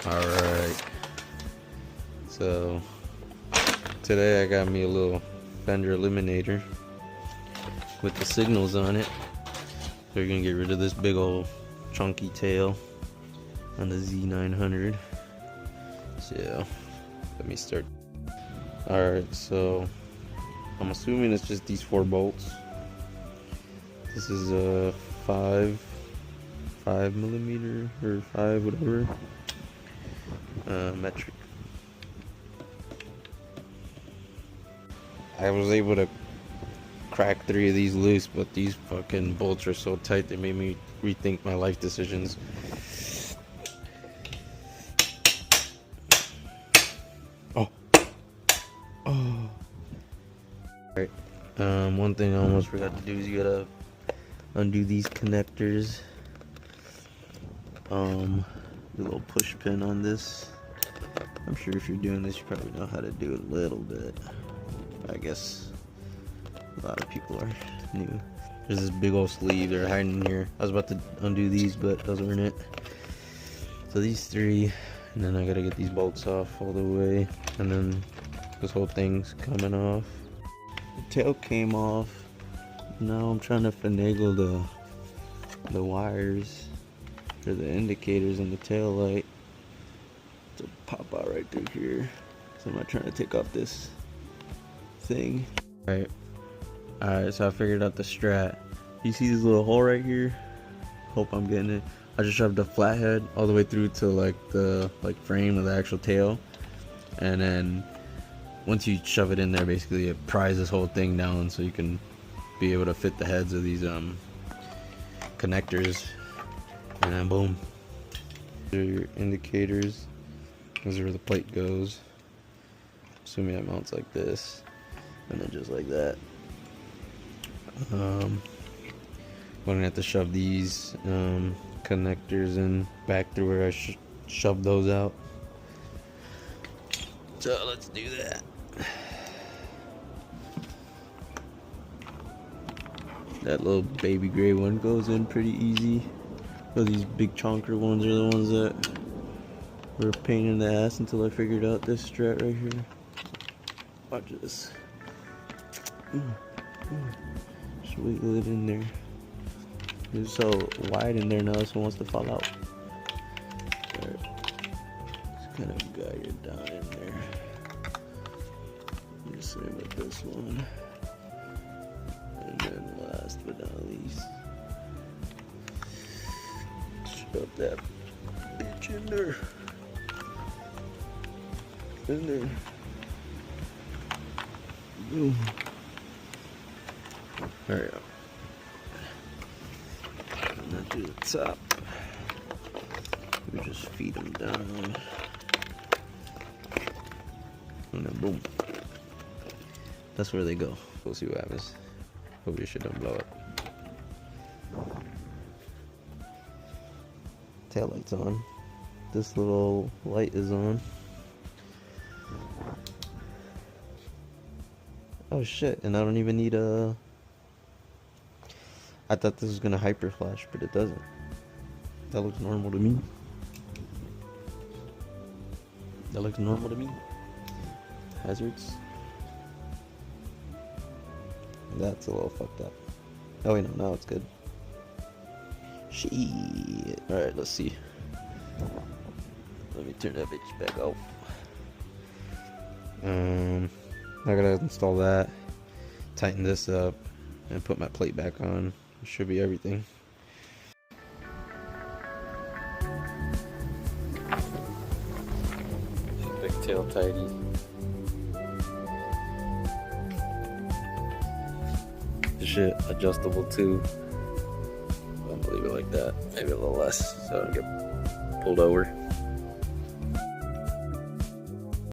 Alright, so today I got me a little Fender eliminator with the signals on it. So we're gonna get rid of this big old chunky tail on the Z900. So let me start. Alright, so I'm assuming it's just these 4 bolts. This is a 5 millimeter or 5 whatever metric. I was able to crack 3 of these loose, but these fucking bolts are so tight they made me rethink my life decisions. Oh. Alright, one thing I almost forgot to do is you gotta undo these connectors. The little push pin on this. I'm sure if you're doing this, you probably know how to do it a little bit. I guess a lot of people are new. There's this big old sleeve they're hiding in here. I was about to undo these, but those weren't it. So these 3, and then I gotta get these bolts off all the way, and then this whole thing's coming off. The tail came off. Now I'm trying to finagle the wires for the indicators and the tail light to pop out right through here. So I'm not trying to take off this thing. Alright, so I figured out the strat. You see this little hole right here? Hope I'm getting it. I just shoved the flathead all the way through to the frame of the actual tail, and then once you shove it in there, basically it pries this whole thing down so you can be able to fit the heads of these connectors, and then boom. These are your indicators. Those are where the plate goes. Assuming it mounts like this, and then just like that. I'm gonna have to shove these connectors in back through where I shoved those out. So let's do that. That little baby gray one goes in pretty easy. But these big chonker ones are the ones that were a pain in the ass until I figured out this strat right here. Watch this. Just wiggle it in there. It's so wide in there now, this one wants to fall out. Alright. Just kind of guide it down in there. The same with this one. And then last but not least, shove that bitch in there. In there. Boom. There we go. And then to the top, we just feed them down. And then boom. That's where they go. We'll see what happens. Hope this shit don't blow up. Tail light's on. This little light is on. Oh shit, and I don't even need a... I thought this was gonna hyper flash, but it doesn't. That looks normal to me. That looks normal to me. Hazards. That's a little fucked up. Oh wait, no, now it's good. Shit. Alright, let's see. Let me turn that bitch back off. I gotta install that, tighten this up, and put my plate back on. It should be everything. Big tail tidy. This shit adjustable too. I don't believe it like that. Maybe a little less so I don't get pulled over.